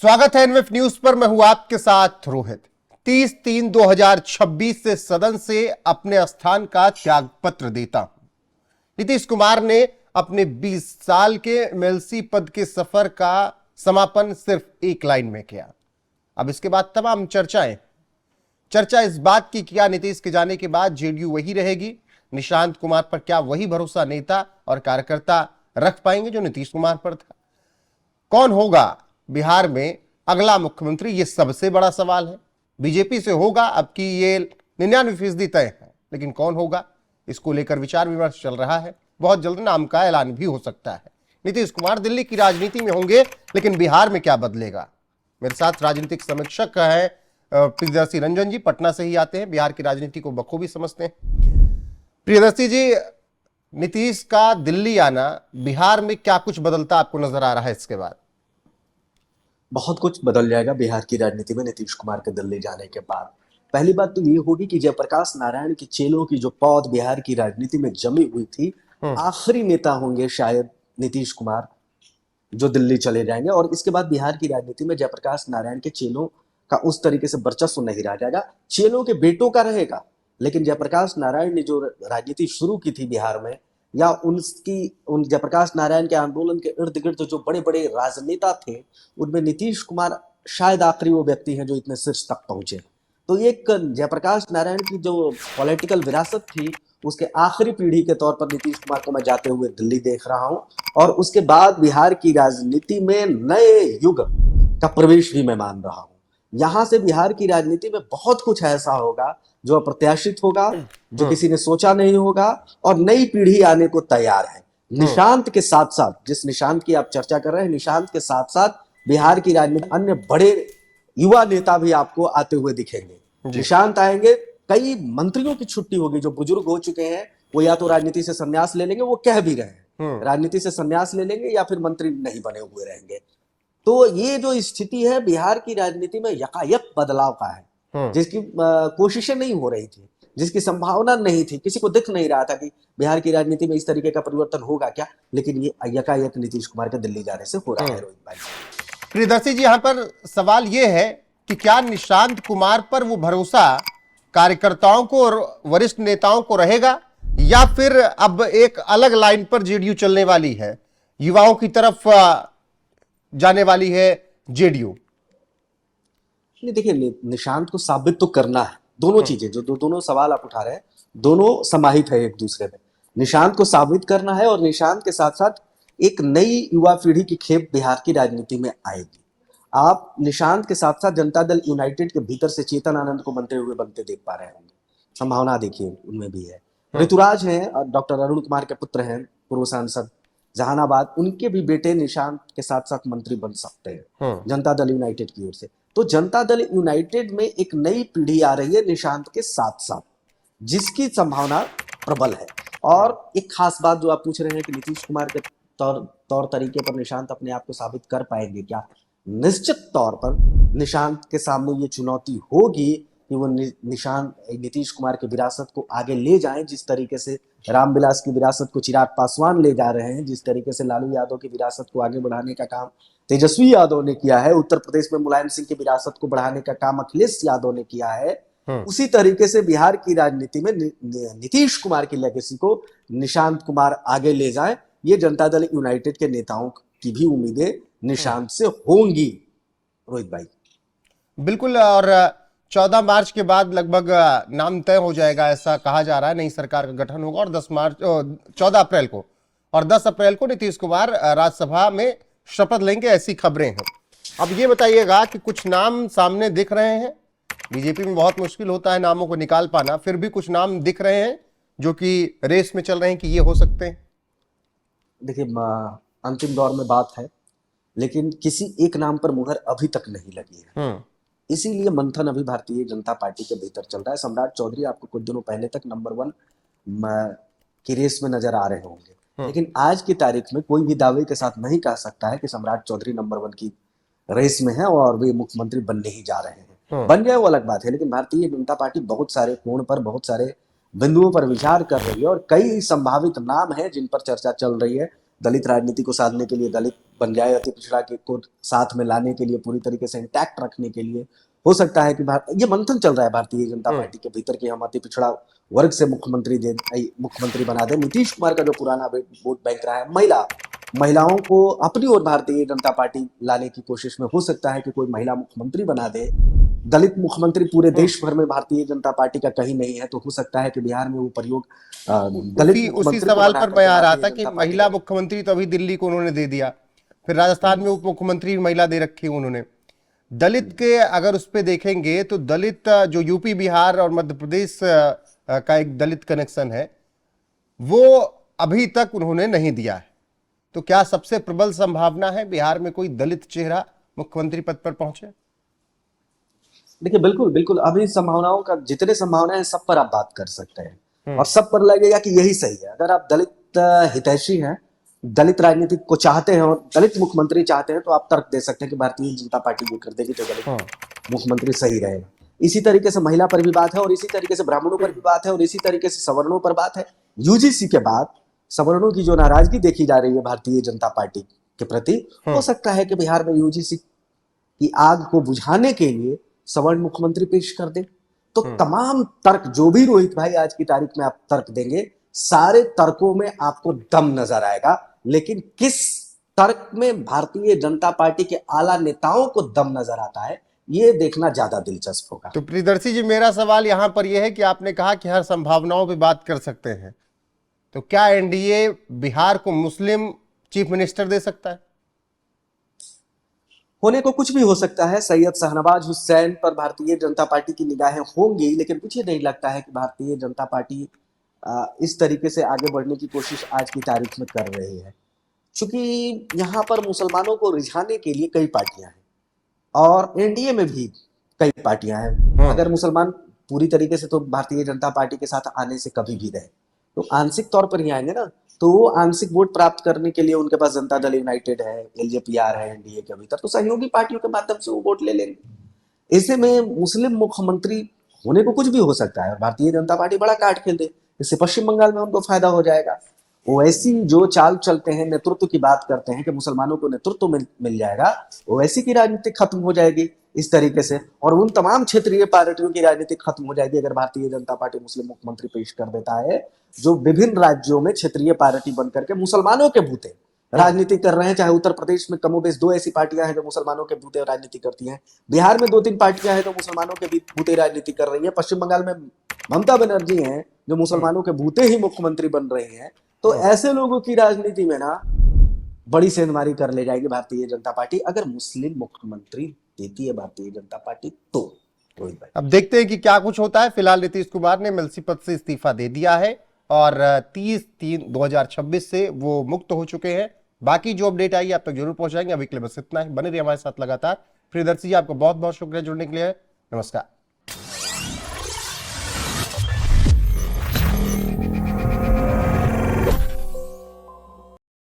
स्वागत है एनवीएफ न्यूज पर। मैं हूं आपके साथ रोहित। 30/3/2026 से सदन से अपने स्थान का त्यागपत्र देता हूं। नीतीश कुमार ने अपने 20 साल के एमएलसी पद के सफर का समापन सिर्फ एक लाइन में किया। अब इसके बाद तमाम चर्चा इस बात की क्या नीतीश के जाने के बाद जेडीयू वही रहेगी, निशांत कुमार पर क्या वही भरोसा नेता और कार्यकर्ता रख पाएंगे जो नीतीश कुमार पर था? कौन होगा बिहार में अगला मुख्यमंत्री, यह सबसे बड़ा सवाल है। बीजेपी से होगा अब की ये 99% तय है, लेकिन कौन होगा इसको लेकर विचार विमर्श चल रहा है। बहुत जल्द नाम का ऐलान भी हो सकता है। नीतीश कुमार दिल्ली की राजनीति में होंगे, लेकिन बिहार में क्या बदलेगा? मेरे साथ राजनीतिक समीक्षक है प्रियदर्शी रंजन जी, पटना से ही आते हैं, बिहार की राजनीति को बखूबी समझते हैं। प्रियदर्शी जी, नीतीश का दिल्ली आना बिहार में क्या कुछ बदलता आपको नजर आ रहा है? इसके बाद बहुत कुछ बदल जाएगा बिहार की राजनीति में नीतीश कुमार के दिल्ली जाने के बाद। पहली बात तो ये होगी कि जयप्रकाश नारायण की चेलों की जो पौध बिहार की राजनीति में जमी हुई थी, आखिरी नेता होंगे शायद नीतीश कुमार जो दिल्ली चले जाएंगे। और इसके बाद बिहार की राजनीति में जयप्रकाश नारायण के चेलों का उस तरीके से वर्चस्व नहीं रह जाएगा। चेलों के बेटों का रहेगा, लेकिन जयप्रकाश नारायण ने जो राजनीति शुरू की थी बिहार में, या उन जयप्रकाश नारायण के आंदोलन के इर्द गिर्द जो बड़े बड़े राजनेता थे, उनमें नीतीश कुमार शायद आखिरी वो व्यक्ति हैं जो इतने शीर्ष तक पहुंचे। तो एक जयप्रकाश नारायण की जो पॉलिटिकल विरासत थी, उसके आखिरी पीढ़ी के तौर पर नीतीश कुमार को मैं जाते हुए दिल्ली देख रहा हूं। और उसके बाद बिहार की राजनीति में नए युग का प्रवेश भी मैं मान रहा हूं। यहां से बिहार की राजनीति में बहुत कुछ ऐसा होगा जो अप्रत्याशित होगा, जो किसी ने सोचा नहीं होगा, और नई पीढ़ी आने को तैयार है। निशांत के साथ साथ, जिस निशांत की आप चर्चा कर रहे हैं, निशांत के साथ साथ बिहार की राजनीति अन्य बड़े युवा नेता भी आपको आते हुए दिखेंगे। निशांत आएंगे, कई मंत्रियों की छुट्टी होगी जो बुजुर्ग हो चुके हैं, वो या तो राजनीति से संन्यास ले लेंगे, वो कह भी रहे हैं राजनीति से संन्यास ले लेंगे, या फिर मंत्री नहीं बने हुए रहेंगे। तो ये जो स्थिति है बिहार की राजनीति में यकायक बदलाव का है, जिसकी कोशिशें नहीं हो रही थी, जिसकी संभावना नहीं थी, किसी को दिख नहीं रहा था कि बिहार की राजनीति में इस तरीके का परिवर्तन होगा क्या, लेकिन ये यकायक नीतीश कुमार के दिल्ली जाने से हो रहा है। रोहित भाई, प्रियदर्शी जी, यहां पर सवाल यह है कि क्या निशांत कुमार पर वो भरोसा कार्यकर्ताओं को और वरिष्ठ नेताओं को रहेगा, या फिर अब एक अलग लाइन पर जेडीयू चलने वाली है, युवाओं की तरफ जाने वाली है जेडीयू? देखिए, निशांत को साबित तो करना है। दोनों चीजें जो दोनों सवाल आप उठा रहे हैं, दोनों समाहित है एक दूसरे में। निशांत को साबित करना है, और निशांत के साथ साथ एक नई युवा पीढ़ी की खेप बिहार की राजनीति में आएगी। आप निशांत के साथ साथ जनता दल यूनाइटेड के भीतर से चेतन आनंद को बनते देख पा रहे होंगे। संभावना देखिए उनमें भी है। ऋतुराज हैं, डॉक्टर अरुण कुमार के पुत्र हैं, पूर्व सांसद जहानाबाद, उनके भी बेटे निशांत के साथ साथ मंत्री बन सकते हैं जनता दल यूनाइटेड की ओर से। तो जनता दल यूनाइटेड में एक नई पीढ़ी आ रही है निशांत के साथ साथ, जिसकी संभावना प्रबल है। और एक खास बात जो आप पूछ रहे हैं कि नीतीश कुमार के तौर तरीके पर निशांत अपने आप को साबित कर पाएंगे क्या? निश्चित तौर पर निशांत के सामने ये चुनौती होगी कि वो नीतीश कुमार की विरासत को आगे ले जाएं, जिस तरीके से रामविलास की विरासत को चिराग पासवान ले जा रहे हैं, जिस तरीके से लालू यादव की विरासत को आगे बढ़ाने का काम तेजस्वी यादव ने किया है, उत्तर प्रदेश में मुलायम सिंह की विरासत को बढ़ाने का काम अखिलेश यादव ने किया है। उसी तरीके से बिहार की राजनीति में नीतीश कुमार की लेगेसी को निशांत कुमार आगे ले जाएं, ये जनता दल यूनाइटेड के नेताओं की भी उम्मीदें निशांत से होंगी। रोहित भाई, बिल्कुल। और 14 मार्च के बाद लगभग नाम तय हो जाएगा, ऐसा कहा जा रहा है। नई सरकार का गठन होगा और 14 अप्रैल को और 10 अप्रैल को नीतीश कुमार राज्यसभा में शपथ लेंगे, ऐसी खबरें हैं। अब ये बताइएगा कि कुछ नाम सामने दिख रहे हैं। बीजेपी में बहुत मुश्किल होता है नामों को निकाल पाना, फिर भी कुछ नाम दिख रहे हैं जो कि रेस में चल रहे हैं कि ये हो सकते हैं। देखिए, अंतिम दौर में बात है, लेकिन किसी एक नाम पर मुहर अभी तक नहीं लगी है। इसीलिए मंथन अभी भारतीय जनता पार्टी के भीतर चल रहा है। सम्राट चौधरी आपको कुछ दिनों पहले तक नंबर 1 की रेस में नजर आ रहे होंगे, लेकिन आज की तारीख में कोई भी दावे के साथ नहीं कह सकता है कि सम्राट चौधरी नंबर 1 की रेस में है और वे मुख्यमंत्री बनने ही जा रहे हैं। बन जाए वो अलग बात है, लेकिन भारतीय जनता पार्टी बहुत सारे कोण पर, बहुत सारे बिंदुओं पर विचार कर रही है, और कई संभावित नाम हैं जिन पर चर्चा चल रही है। दलित राजनीति को साधने के लिए, दलित बन जाए, अति पिछड़ा के को साथ में लाने के लिए, पूरी तरीके से इंटैक्ट रखने के लिए हो सकता है कि ये मंथन चल रहा है भारतीय जनता पार्टी के भीतर कि हम अति पिछड़ा वर्ग से मुख्यमंत्री बना दे। नीतीश कुमार का जो पुराना वोट बैंक रहा है, महिलाओं को अपनी ओर भारतीय जनता पार्टी लाने की कोशिश में हो सकता है कि कोई महिला मुख्यमंत्री बना दे। दलित मुख्यमंत्री पूरे देश भर में भारतीय जनता पार्टी का कहीं नहीं है, तो हो सकता है कि बिहार में वो प्रयोग दलित उसी सवाल पर मैं आ रहा था कि महिला मुख्यमंत्री तो अभी दिल्ली को उन्होंने दे दिया, फिर राजस्थान में उप मुख्यमंत्री महिला दे रखी उन्होंने। दलित के अगर उस पर देखेंगे तो दलित जो यूपी, बिहार और मध्य प्रदेश का एक दलित कनेक्शन है, वो अभी तक उन्होंने नहीं दिया है। तो क्या सबसे प्रबल संभावना है बिहार में कोई दलित चेहरा मुख्यमंत्री पद पर पहुंचे? देखिए, बिल्कुल बिल्कुल, अभी संभावनाओं का जितने संभावना है सब पर आप बात कर सकते हैं और सब पर लगेगा कि यही सही है। अगर आप दलित हितैषी हैं, दलित राजनीति को चाहते हैं और दलित मुख्यमंत्री चाहते हैं, तो आप तर्क दे सकते हैं कि भारतीय जनता पार्टी ये कर देगी तो दलित मुख्यमंत्री सही रहेगा। इसी तरीके से महिला पर भी बात है और इसी तरीके से ब्राह्मणों पर भी बात है और इसी तरीके से सवर्णों पर बात है। यूजीसी के बाद सवर्णों की जो नाराजगी देखी जा रही है भारतीय जनता पार्टी के प्रति, हो सकता है कि बिहार में यूजीसी की आग को बुझाने के लिए सवर्ण मुख्यमंत्री पेश कर दे। तो तमाम तर्क जो भी रोहित भाई आज की तारीख में आप तर्क देंगे, सारे तर्कों में आपको दम नजर आएगा, लेकिन किस तर्क में भारतीय जनता पार्टी के आला नेताओं को दम नजर आता है, ये देखना ज्यादा दिलचस्प होगा। तो प्रियदर्शी जी, मेरा सवाल यहां पर यह है कि आपने कहा कि हर संभावनाओं पे बात कर सकते हैं, तो क्या एनडीए बिहार को मुस्लिम चीफ मिनिस्टर दे सकता है? होने को कुछ भी हो सकता है। सैयद शाहनवाज हुसैन पर भारतीय जनता पार्टी की निगाहें होंगी, लेकिन मुझे नहीं लगता है कि भारतीय जनता पार्टी इस तरीके से आगे बढ़ने की कोशिश आज की तारीख में कर रही है, क्योंकि यहाँ पर मुसलमानों को रिझाने के लिए कई पार्टियां हैं और एनडीए में भी कई पार्टियां हैं। अगर मुसलमान पूरी तरीके से तो भारतीय जनता पार्टी के साथ आने से कभी भी रहे, तो आंशिक तौर पर ही आएंगे ना, तो वो आंशिक वोट प्राप्त करने के लिए उनके पास जनता दल यूनाइटेड है, एलजेपीआर है एनडीए के भीतर, तो सहयोगी पार्टियों के माध्यम से वो वोट ले लेंगे। ऐसे में मुस्लिम मुख्यमंत्री होने को कुछ भी हो सकता है और भारतीय जनता पार्टी बड़ा काट खेल दे, इससे पश्चिम बंगाल में उनको फायदा हो जाएगा। ओवैसी जो चाल चलते हैं, नेतृत्व की बात करते हैं कि मुसलमानों को नेतृत्व मिल जाएगा, ओवैसी की राजनीति खत्म हो जाएगी इस तरीके से, और उन तमाम क्षेत्रीय पार्टियों की राजनीति खत्म हो जाएगी अगर भारतीय जनता पार्टी मुस्लिम मुख्यमंत्री पेश कर देता है, जो विभिन्न राज्यों में क्षेत्रीय पार्टी बनकर के मुसलमानों के भूते राजनीति कर रहे हैं। चाहे उत्तर प्रदेश में कमोबेश 2 ऐसी पार्टियां हैं जो मुसलमानों के भूते राजनीति करती हैं, बिहार में 2-3 पार्टियां हैं जो मुसलमानों के भूते राजनीति कर रही है, पश्चिम बंगाल में ममता बनर्जी हैं जो मुसलमानों के भूते ही मुख्यमंत्री बन रही हैं। तो ऐसे लोगों की राजनीति में ना बड़ी सेंधमारी कर ले जाएगी भारतीय जनता पार्टी, अगर मुस्लिम मुख्यमंत्री देती है भारतीय जनता पार्टी तो। रोहित भाई, अब देखते हैं कि क्या कुछ होता है। फिलहाल नीतीश कुमार ने एमएलसी पद से इस्तीफा दे दिया है और 30/3/2026 से वो मुक्त हो चुके हैं। बाकी जो अपडेट आई आप तक जरूर पहुंचाएंगे। अभी के लिए बस इतना ही। बने रहिए हमारे साथ लगातार। प्रियदर्शी जी, आपका बहुत बहुत शुक्रिया जुड़ने के लिए। नमस्कार।